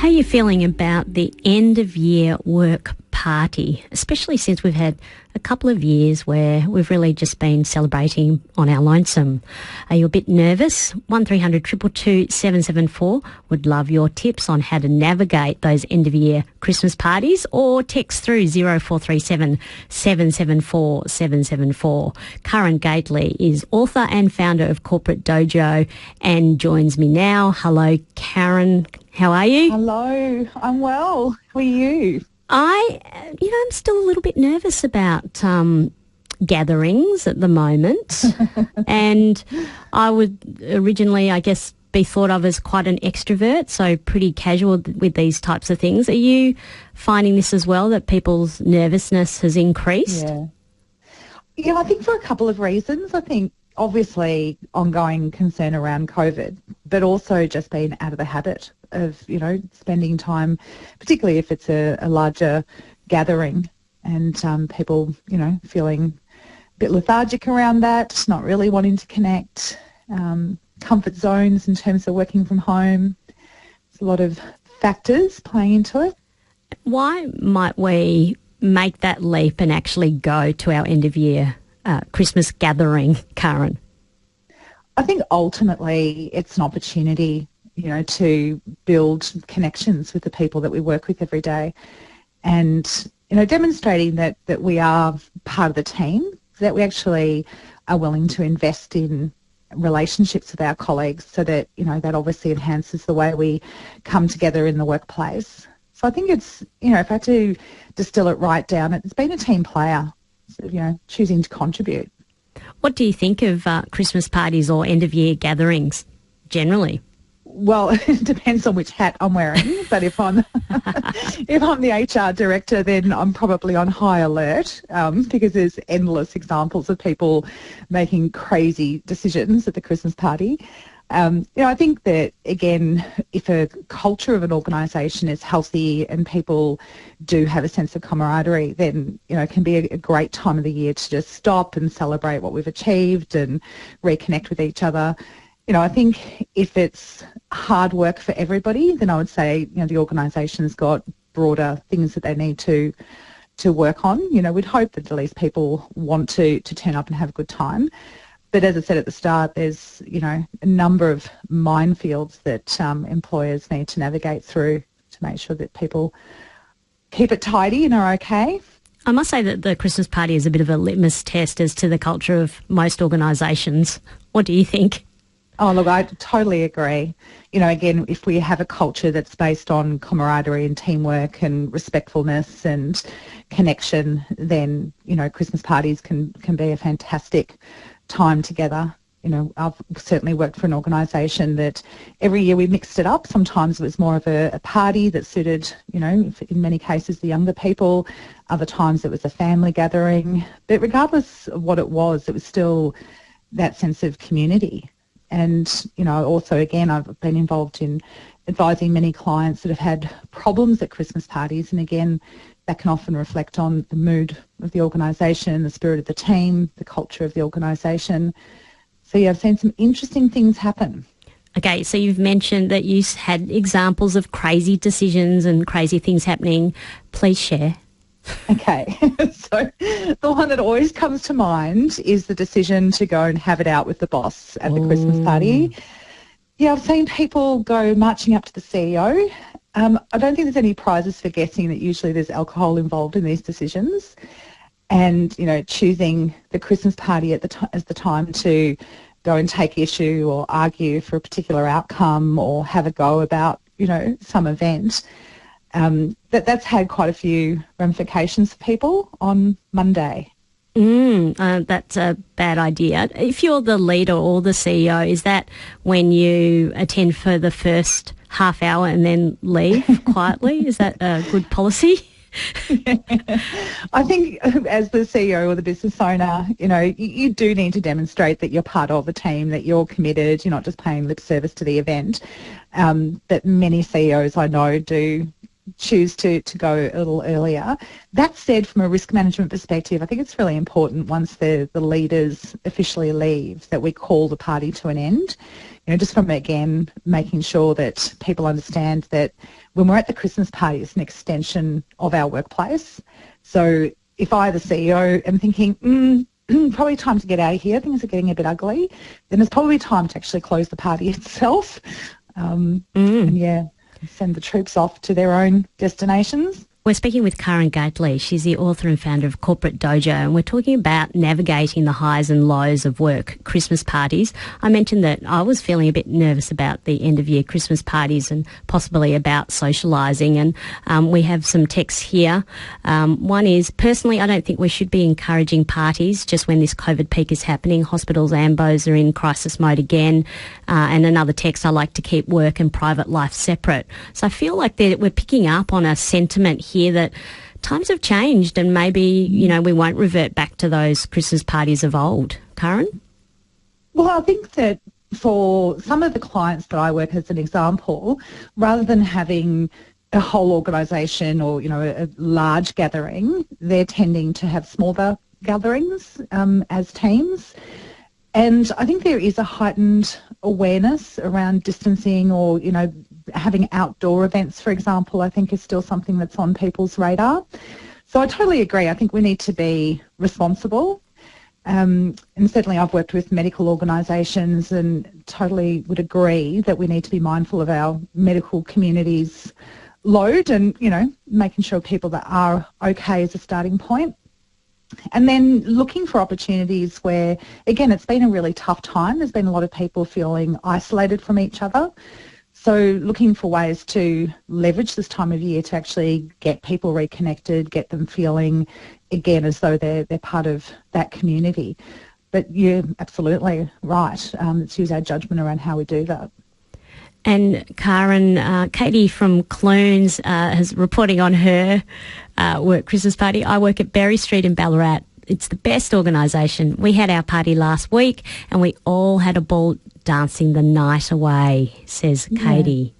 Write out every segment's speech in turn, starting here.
How are you feeling about the end-of-year work party, especially since we've had a couple of years where we've really just been celebrating on our lonesome? Are you a bit nervous? 1300 222 774. Would love your tips on how to navigate those end-of-year Christmas parties, or text through 0437 774 774. Karen Gately is author and founder of Corporate Dojo and joins me now. Hello, Karen. How are you? Hello, I'm well. How are you? I'm still a little bit nervous about gatherings at the moment. And I would originally, I guess, be thought of as quite an extrovert, so pretty casual with these types of things. Are you finding this as well, that people's nervousness has increased? Yeah, I think for a couple of reasons. I think obviously ongoing concern around COVID, but also just being out of the habit of, spending time, particularly if it's a larger gathering, and people, feeling a bit lethargic around that, not really wanting to connect, comfort zones in terms of working from home. There's a lot of factors playing into it. Why might we make that leap and actually go to our end-of-year Christmas gathering, Karen? I think ultimately it's an opportunity, to build connections with the people that we work with every day, and, demonstrating that we are part of the team, that we actually are willing to invest in relationships with our colleagues, so that, that obviously enhances the way we come together in the workplace. So I think it's, if I had to distill it right down, it's been a team player, choosing to contribute. What do you think of Christmas parties or end-of-year gatherings generally? Well, it depends on which hat I'm wearing, but if I'm the HR director, then I'm probably on high alert, because there's endless examples of people making crazy decisions at the Christmas party. I think that, again, if a culture of an organisation is healthy and people do have a sense of camaraderie, then, it can be a great time of the year to just stop and celebrate what we've achieved and reconnect with each other. I think if it's hard work for everybody, then I would say, the organisation's got broader things that they need to work on. We'd hope that at least people want to turn up and have a good time. But as I said at the start, there's, a number of minefields that employers need to navigate through to make sure that people keep it tidy and are okay. I must say that the Christmas party is a bit of a litmus test as to the culture of most organisations. What do you think? Oh, look, I totally agree. Again, if we have a culture that's based on camaraderie and teamwork and respectfulness and connection, then, Christmas parties can be a fantastic time together. I've certainly worked for an organisation that every year we mixed it up. Sometimes it was more of a party that suited, in many cases, the younger people. Other times it was a family gathering. But regardless of what it was still that sense of community. And, also, again, I've been involved in advising many clients that have had problems at Christmas parties. And again, that can often reflect on the mood of the organisation, the spirit of the team, the culture of the organisation. So, yeah, I've seen some interesting things happen. Okay, so you've mentioned that you had examples of crazy decisions and crazy things happening. Please share. Okay, so the one that always comes to mind is the decision to go and have it out with the boss at the Christmas party. Yeah, I've seen people go marching up to the CEO. I don't think there's any prizes for guessing that usually there's alcohol involved in these decisions. And, choosing the Christmas party as the time to go and take issue or argue for a particular outcome or have a go about, some event. That's had quite a few ramifications for people on Monday. That's a bad idea. If you're the leader or the CEO, is that when you attend for the first half hour and then leave quietly? Is that a good policy? I think as the CEO or the business owner, you do need to demonstrate that you're part of the team, that you're committed, you're not just paying lip service to the event. But many CEOs I know do choose to go a little earlier. That said, from a risk management perspective, I think it's really important once the leaders officially leave that we call the party to an end. Just from, again, making sure that people understand that when we're at the Christmas party, it's an extension of our workplace. So if I, the CEO, am thinking, probably time to get out of here, things are getting a bit ugly, then it's probably time to actually close the party itself. And send the troops off to their own destinations. We're speaking with Karen Gately. She's the author and founder of Corporate Dojo, and we're talking about navigating the highs and lows of work Christmas parties. I mentioned that I was feeling a bit nervous about the end-of-year Christmas parties and possibly about socialising, and we have some texts here. One is, personally, I don't think we should be encouraging parties just when this COVID peak is happening. Hospitals, AMBOs are in crisis mode again. And another text, I like to keep work and private life separate. So I feel like we're picking up on a sentiment here that times have changed and maybe, we won't revert back to those Christmas parties of old. Karen? Well, I think that for some of the clients that I work as an example, rather than having a whole organisation or, a large gathering, they're tending to have smaller gatherings as teams. And I think there is a heightened awareness around distancing or, having outdoor events, for example, I think is still something that's on people's radar. So I totally agree. I think we need to be responsible. And certainly I've worked with medical organisations and totally would agree that we need to be mindful of our medical community's load and, making sure people that are okay is a starting point. And then looking for opportunities where, again, it's been a really tough time. There's been a lot of people feeling isolated from each other. So looking for ways to leverage this time of year to actually get people reconnected, get them feeling, again, as though they're part of that community. But you're absolutely right. Let's use our judgment around how we do that. And Karen, Katie from Clunes is reporting on her work Christmas party. I work at Berry Street in Ballarat. It's the best organisation. We had our party last week and we all had a ball dancing the night away, says Katie.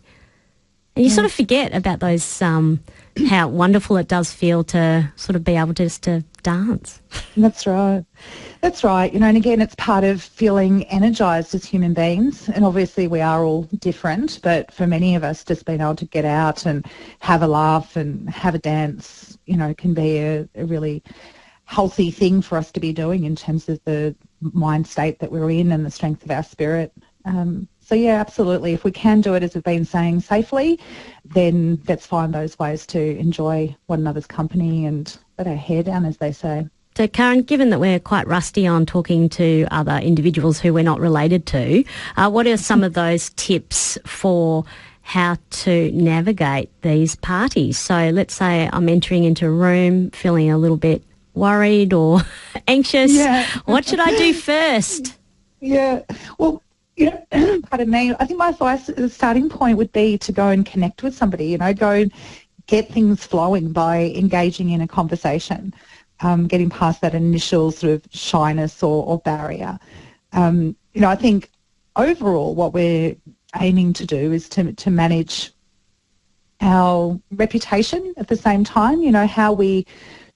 And you sort of forget about those, how wonderful it does feel to sort of be able just to dance. That's right. That's right. And again, it's part of feeling energised as human beings. And obviously we are all different, but for many of us, just being able to get out and have a laugh and have a dance, can be a really healthy thing for us to be doing in terms of the mind state that we're in and the strength of our spirit. So yeah, absolutely. If we can do it, as we've been saying, safely, then let's find those ways to enjoy one another's company and let our hair down, as they say. So Karen, given that we're quite rusty on talking to other individuals who we're not related to, what are some of those tips for how to navigate these parties? So let's say I'm entering into a room feeling a little bit worried or anxious. Yeah. What should I do first? Yeah. Well, pardon me, I think my advice, the starting point would be to go and connect with somebody, go and get things flowing by engaging in a conversation, getting past that initial sort of shyness or barrier. I think overall what we're aiming to do is to manage our reputation at the same time. How we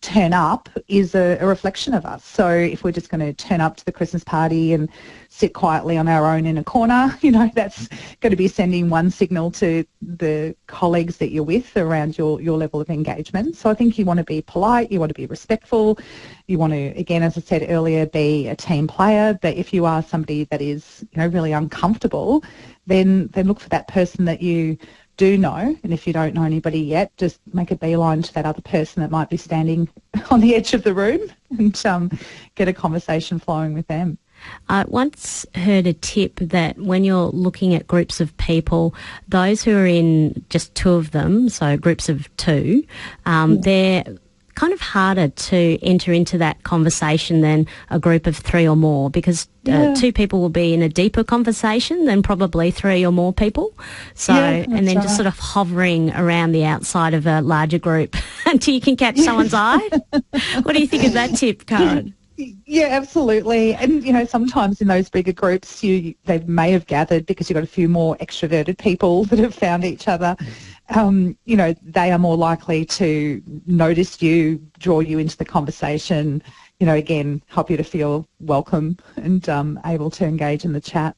turn up is a reflection of us. So if we're just going to turn up to the Christmas party and sit quietly on our own in a corner, that's going to be sending one signal to the colleagues that you're with around your level of engagement. So I think you want to be polite, you want to be respectful, you want to, again, as I said earlier, be a team player. But if you are somebody that is, really uncomfortable, then look for that person that you do know, and if you don't know anybody yet, just make a beeline to that other person that might be standing on the edge of the room and get a conversation flowing with them. I once heard a tip that when you're looking at groups of people, those who are in just two of them, so groups of two, they're kind of harder to enter into that conversation than a group of three or more, because two people will be in a deeper conversation than probably three or more people. So, and then just sort of hovering around the outside of a larger group until you can catch someone's eye. What do you think of that tip, Karen? Yeah, absolutely. And, sometimes in those bigger groups, they may have gathered because you've got a few more extroverted people that have found each other. They are more likely to notice you, draw you into the conversation, again, help you to feel welcome and able to engage in the chat.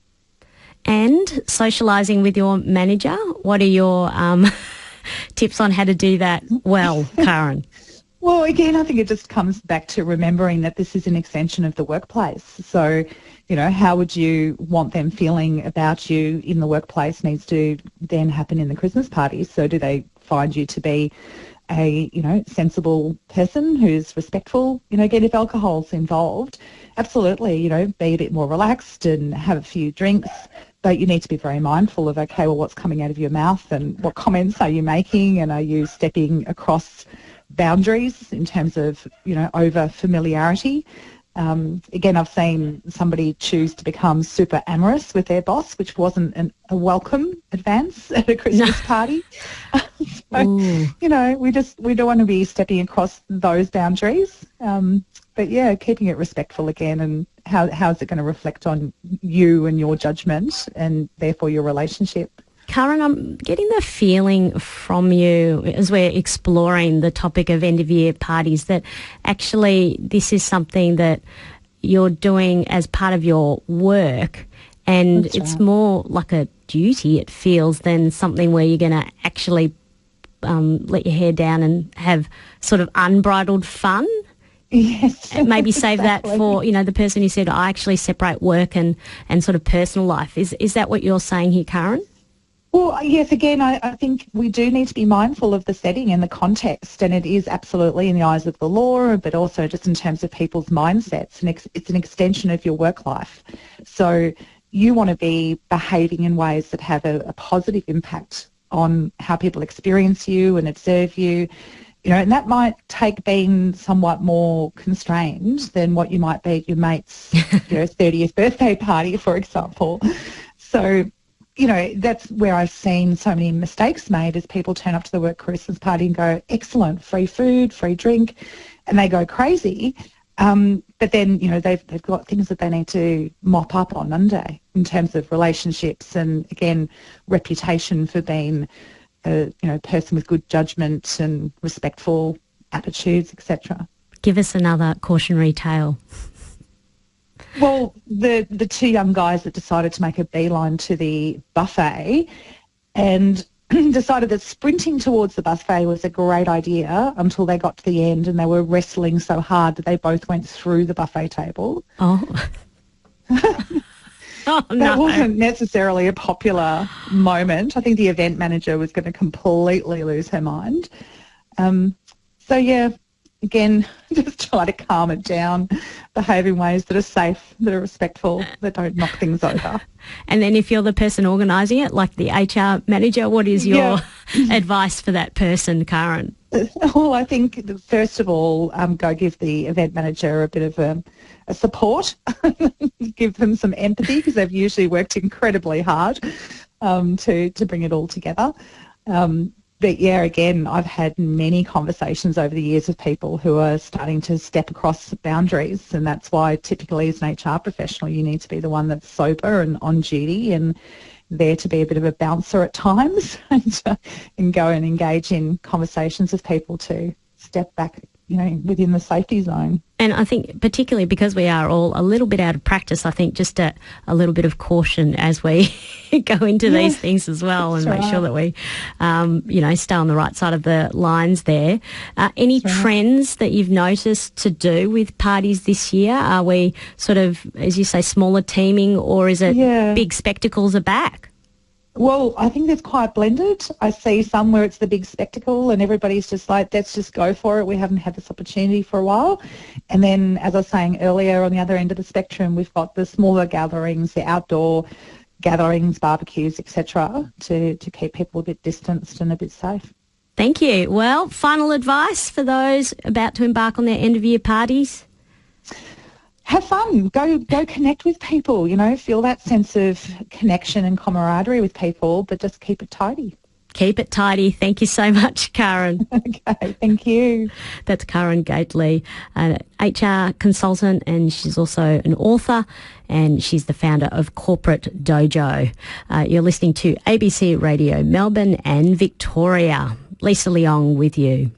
And socialising with your manager, what are your tips on how to do that well, Karen? Well, again, I think it just comes back to remembering that this is an extension of the workplace. So, how would you want them feeling about you in the workplace needs to then happen in the Christmas party. So do they find you to be a, sensible person who's respectful? Again, if alcohol's involved, absolutely, be a bit more relaxed and have a few drinks. But you need to be very mindful of, okay, well, what's coming out of your mouth and what comments are you making, and are you stepping across boundaries in terms of, over familiarity. Again, I've seen somebody choose to become super amorous with their boss, which wasn't a welcome advance at a Christmas party. So, we don't want to be stepping across those boundaries. But yeah, keeping it respectful again, and how is it going to reflect on you and your judgment and therefore your relationship. Karen, I'm getting the feeling from you as we're exploring the topic of end-of-year parties that actually this is something that you're doing as part of your work, and That's it's right. more like a duty, it feels, than something where you're going to actually let your hair down and have sort of unbridled fun. Yes. And maybe save exactly. that for, the person who said, I actually separate work and sort of personal life. Is that what you're saying here, Karen? Well, yes, again, I think we do need to be mindful of the setting and the context, and it is absolutely in the eyes of the law, but also just in terms of people's mindsets, and it's an extension of your work life. So you want to be behaving in ways that have a positive impact on how people experience you and observe you, and that might take being somewhat more constrained than what you might be at your mate's 30th birthday party, for example. So, that's where I've seen so many mistakes made, is people turn up to the work Christmas party and go, excellent, free food, free drink, and they go crazy. But then, they've got things that they need to mop up on Monday in terms of relationships and, again, reputation for being a person with good judgment and respectful attitudes, etc. Give us another cautionary tale. Well, the two young guys that decided to make a beeline to the buffet and decided that sprinting towards the buffet was a great idea until they got to the end and they were wrestling so hard that they both went through the buffet table. Oh. Oh, no. That wasn't necessarily a popular moment. I think the event manager was going to completely lose her mind. So, yeah, again, just try to calm it down, behave in ways that are safe, that are respectful, that don't knock things over. And then if you're the person organising it, like the HR manager, what is your advice for that person, Karen? Well, I think, first of all, go give the event manager a bit of a support, give them some empathy, because they've usually worked incredibly hard to bring it all together. But yeah, again, I've had many conversations over the years with people who are starting to step across boundaries, and that's why typically as an HR professional you need to be the one that's sober and on duty and there to be a bit of a bouncer at times and go and engage in conversations with people to step back, within the safety zone. And I think particularly because we are all a little bit out of practice, I think just a little bit of caution as we go into these things as well, and make sure that we, stay on the right side of the lines there. Any trends that you've noticed to do with parties this year? Are we sort of, as you say, smaller teaming, or is it big spectacles are back? Well, I think it's quite blended. I see some where it's the big spectacle and everybody's just like, let's just go for it. We haven't had this opportunity for a while. And then, as I was saying earlier, on the other end of the spectrum, we've got the smaller gatherings, the outdoor gatherings, barbecues, etc., to keep people a bit distanced and a bit safe. Thank you. Well, final advice for those about to embark on their end-of-year parties? Have fun. Go connect with people, feel that sense of connection and camaraderie with people, but just keep it tidy. Keep it tidy. Thank you so much, Karen. Okay, thank you. That's Karen Gately, an HR consultant, and she's also an author, and she's the founder of Corporate Dojo. You're listening to ABC Radio Melbourne and Victoria. Lisa Leong with you.